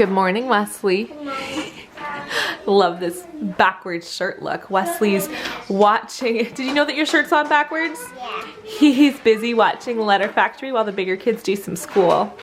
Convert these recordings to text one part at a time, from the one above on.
Good morning, Wesley. Love this backwards shirt look. Wesley's watching. Did you know that your shirt's on backwards? Yeah. He's busy watching Letter Factory while the bigger kids do some school.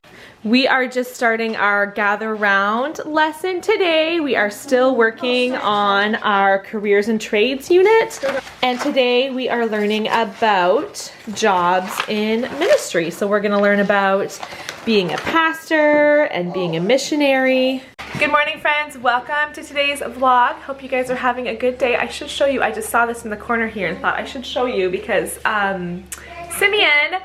We are just starting our gather round lesson today. We are still working on our careers and trades unit. And today we are learning about jobs in ministry. So we're gonna learn about being a pastor and being a missionary. Good morning, friends. Welcome to today's vlog. Hope you guys are having a good day. I should show you, I just saw this in the corner here and thought I should show you because Simeon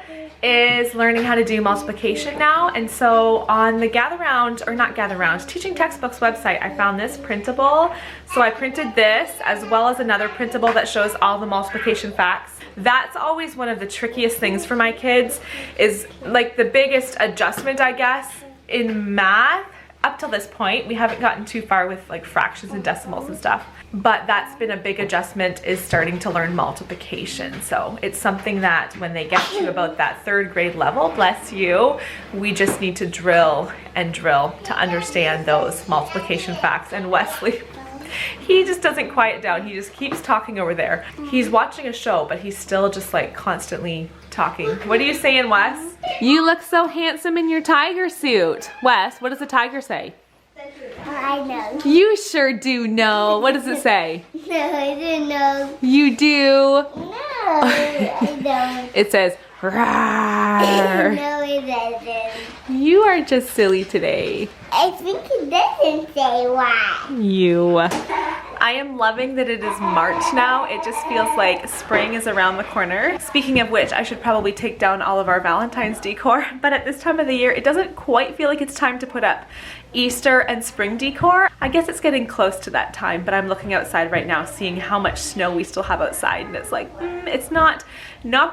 is learning how to do multiplication now, and so on the gather round, or not gather round, teaching textbooks website, I found this printable. So I printed this as well as another printable that shows all the multiplication facts. That's always one of the trickiest things for my kids, is like the biggest adjustment, I guess, in math. Up till this point, we haven't gotten too far with like fractions and decimals and stuff, but that's been a big adjustment, is starting to learn multiplication. So it's something that when they get to about that 3rd grade level, bless you, we just need to drill and drill to understand those multiplication facts. And Wesley, he just doesn't quiet down. He just keeps talking over there. He's watching a show, but he's still just like constantly talking. What are you saying, Wes? You look so handsome in your tiger suit. Wes, what does the tiger say? I know. You sure do know. What does it say? No, I don't know. You do? No, I don't. It says, "Rawr." No, it doesn't. You are just silly today. I think it doesn't say why. You. I am loving that it is March now. It just feels like spring is around the corner. Speaking of which, I should probably take down all of our Valentine's decor, but at this time of the year, it doesn't quite feel like it's time to put up Easter and spring decor. I guess it's getting close to that time, but I'm looking outside right now, seeing how much snow we still have outside, and it's like, it's not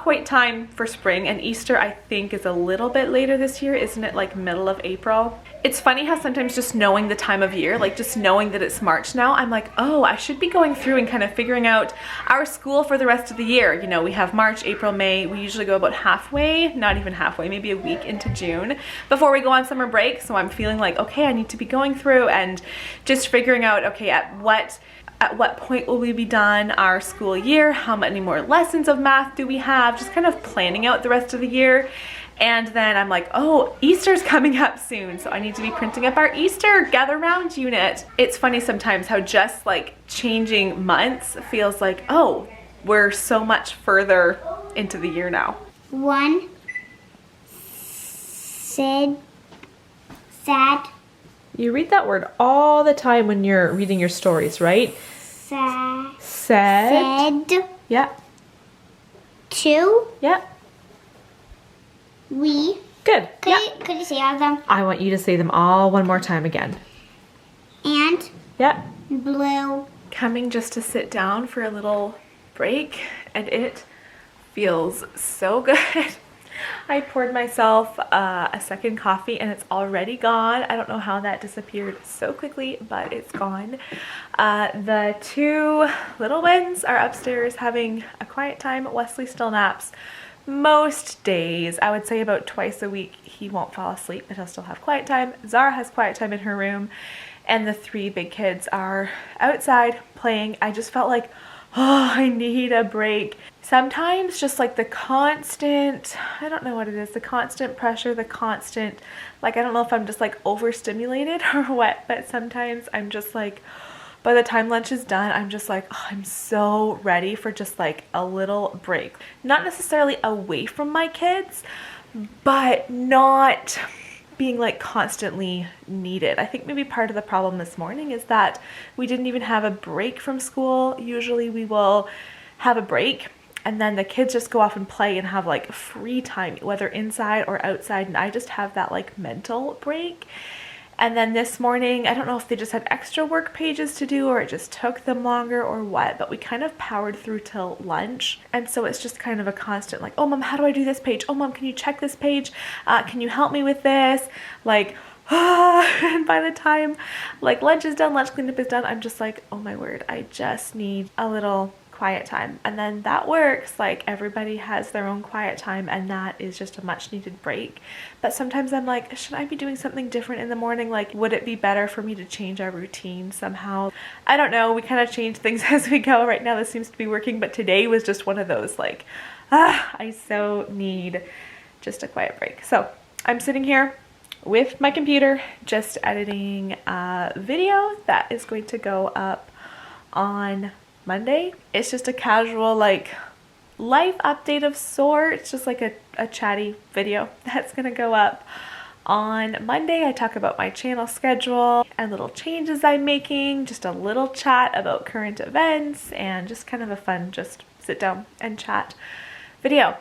quite time for spring, and Easter I think is a little bit later this year. Isn't it like middle of April? It's funny how sometimes just knowing the time of year, like just knowing that it's March now, I'm like, oh, I should be going through and kind of figuring out our school for the rest of the year. You know, we have March, April, May. We usually go about halfway, not even halfway, maybe a week into June before we go on summer break. So I'm feeling like, okay, I need to be going through and just figuring out, okay, at what point will we be done our school year? How many more lessons of math do we have? Just kind of planning out the rest of the year. And then I'm like, oh, Easter's coming up soon, so I need to be printing up our Easter gather round unit. It's funny sometimes how just like changing months feels like, oh, we're so much further into the year now. One sad. You read that word all the time when you're reading your stories, right? Said. Yeah. 2. Yeah. We. Good. Could you say all of them? I want you to say them all one more time again. And. Yeah. Blue. Coming just to sit down for a little break, and it feels so good. I poured myself a second coffee and it's already gone. I don't know how that disappeared so quickly, but it's gone. The 2 little ones are upstairs having a quiet time. Wesley still naps most days. I would say about twice a week he won't fall asleep, but he'll still have quiet time. Zara has quiet time in her room, and the 3 big kids are outside playing. I just felt like, oh, I need a break. Sometimes just like the constant, I don't know what it is, the constant pressure, the constant, like, I don't know if I'm just like overstimulated or what, but sometimes I'm just like, by the time lunch is done, I'm just like, oh, I'm so ready for just like a little break. Not necessarily away from my kids, but not being like constantly needed. I think maybe part of the problem this morning is that we didn't even have a break from school. Usually we will have a break and then the kids just go off and play and have like free time, whether inside or outside, and I just have that like mental break. And then this morning, I don't know if they just had extra work pages to do or it just took them longer or what, but we kind of powered through till lunch. And so it's just kind of a constant like, oh, Mom, how do I do this page? Oh, Mom, can you check this page? Can you help me with this? Like, and by the time like lunch is done, lunch cleanup is done, I'm just like, oh my word, I just need a little quiet time. And then that works. Like everybody has their own quiet time, and that is just a much needed break. But sometimes I'm like, should I be doing something different in the morning? Like, would it be better for me to change our routine somehow? I don't know. We kind of change things as we go. Right now this seems to be working, but today was just one of those like, I so need just a quiet break. So I'm sitting here with my computer just editing a video that is going to go up on Monday. It's just a casual like life update of sorts, just like a chatty video that's gonna go up on Monday. I talk about my channel schedule and little changes I'm making, just a little chat about current events, and just kind of a fun just sit down and chat video.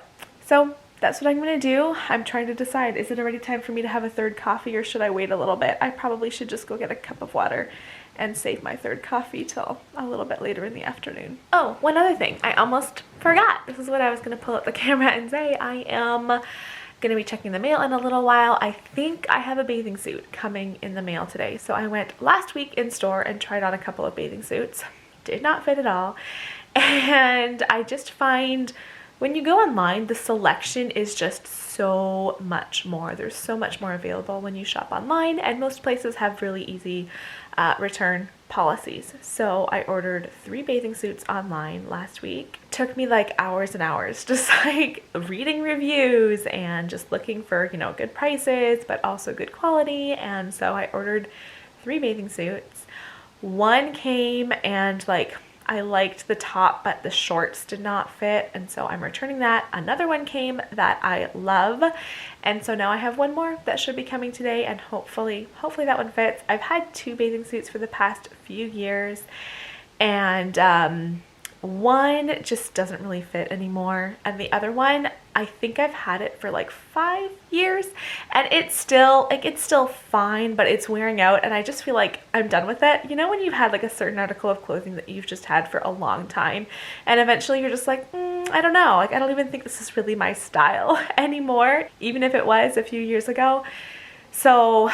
So that's what I'm gonna do. I'm trying to decide, is it already time for me to have a third coffee, or should I wait a little bit? I probably should just go get a cup of water and save my third coffee till a little bit later in the afternoon. Oh, one other thing, I almost forgot. This is what I was gonna pull up the camera and say. I am gonna be checking the mail in a little while. I think I have a bathing suit coming in the mail today. So I went last week in store and tried on a couple of bathing suits. Did not fit at all. And I just find when you go online, the selection is just so much more. There's so much more available when you shop online, and most places have really easy return policies. So I ordered 3 bathing suits online last week. Took me like hours and hours, just like reading reviews and just looking for, you know, good prices, but also good quality. And so I ordered 3 bathing suits. One came and like, I liked the top, but the shorts did not fit, and so I'm returning that. Another one came that I love, and so now I have one more that should be coming today, and hopefully that one fits. I've had 2 bathing suits for the past few years, and one just doesn't really fit anymore, and the other one, I think I've had it for like 5 years, and it's still fine, but it's wearing out, and I just feel like I'm done with it. You know, when you've had like a certain article of clothing that you've just had for a long time, and eventually you're just like, I don't know, like I don't even think this is really my style anymore, even if it was a few years ago. So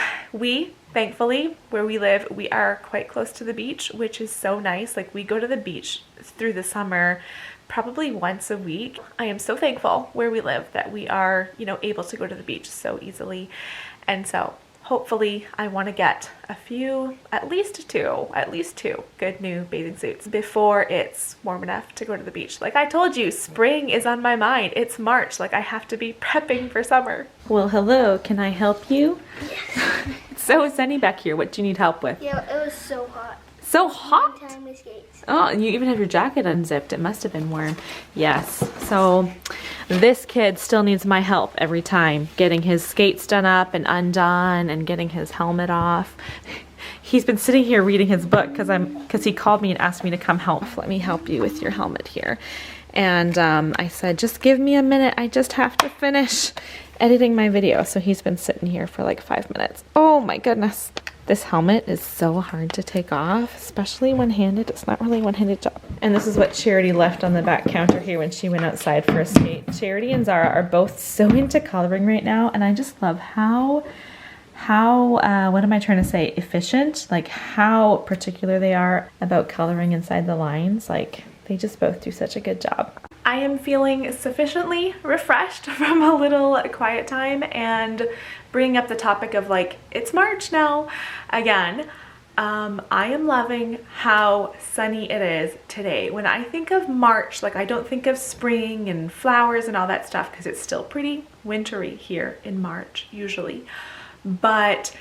thankfully, where we live, we are quite close to the beach, which is so nice. Like we go to the beach through the summer probably once a week. I am so thankful where we live that we are, you know, able to go to the beach so easily. And so hopefully I want to get at least two good new bathing suits before it's warm enough to go to the beach. Like I told you, spring is on my mind. It's March. Like I have to be prepping for summer. Well, hello, can I help you? Yes. So is Sunny back here. What do you need help with? Yeah, it was so hot. So hot? Time with skates. Oh, you even have your jacket unzipped. It must have been warm. Yes. So this kid still needs my help every time, getting his skates done up and undone and getting his helmet off. He's been sitting here reading his book because he called me and asked me to come help. Let me help you with your helmet here. And I said, just give me a minute. I just have to finish editing my video. So he's been sitting here for like 5 minutes. Oh my goodness. This helmet is so hard to take off, especially one-handed. It's not really a one-handed job. And this is what Charity left on the back counter here when she went outside for a skate. Charity and Zara are both so into coloring right now, and I just love how what am I trying to say, efficient, like how particular they are about coloring inside the lines. Like they just both do such a good job. I am feeling sufficiently refreshed from a little quiet time, and bringing up the topic of like, it's March now again. I am loving how sunny it is today. When I think of March, like I don't think of spring and flowers and all that stuff because it's still pretty wintry here in March usually. But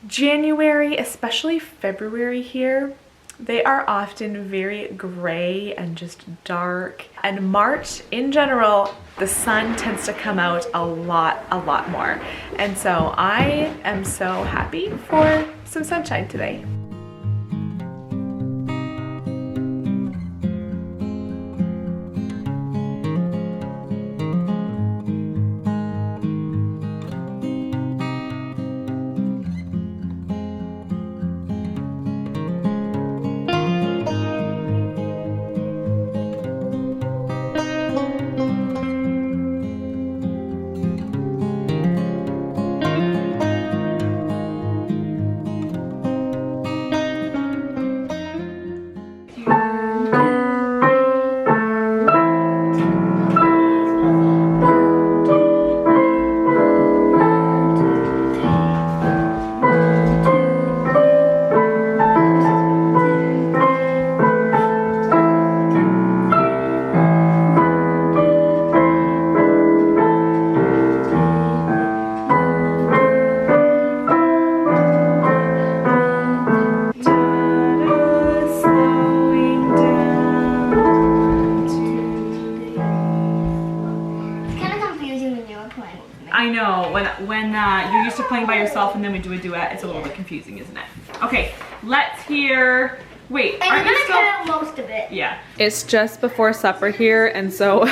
January, especially February here, they are often very gray and just dark. And March in general, the sun tends to come out a lot more. And so I am so happy for some sunshine today. playing by yourself and then we do a duet. It's a little bit confusing, isn't it? Okay, let's hear, wait, And aren't I'm you gonna cut still? out most of it. Yeah. It's just before supper here, and so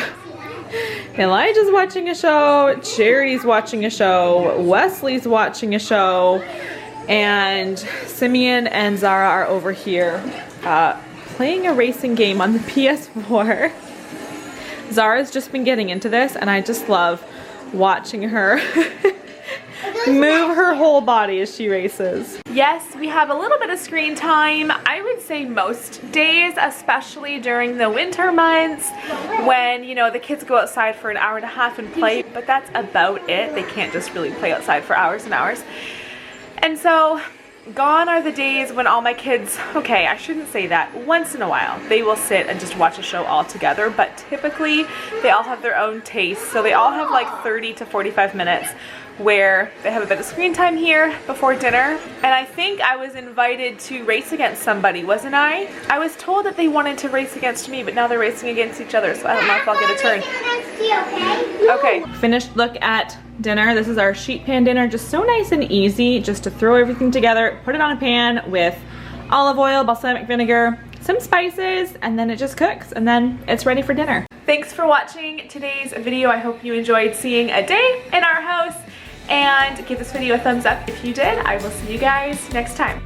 Elijah's watching a show, Charity's watching a show, Wesley's watching a show, and Simeon and Zara are over here playing a racing game on the PS4. Zara's just been getting into this, and I just love watching her move her whole body as she races. Yes, we have a little bit of screen time. I would say most days, especially during the winter months when, you know, the kids go outside for an hour and a half and play, but that's about it. They can't just really play outside for hours and hours. And so gone are the days when all my kids, okay, I shouldn't say that, once in a while they will sit and just watch a show all together, but typically they all have their own tastes, so they all have like 30 to 45 minutes where they have a bit of screen time here before dinner. And I think I was invited to race against somebody, wasn't I? I was told that they wanted to race against me, but now they're racing against each other, so I don't know if I'll get a turn. Okay, finished look at dinner. This is our sheet pan dinner, just so nice and easy, just to throw everything together, put it on a pan with olive oil, balsamic vinegar, some spices, and then it just cooks, and then it's ready for dinner. Thanks for watching today's video. I hope you enjoyed seeing a day in our house, and give this video a thumbs up if you did. I will see you guys next time.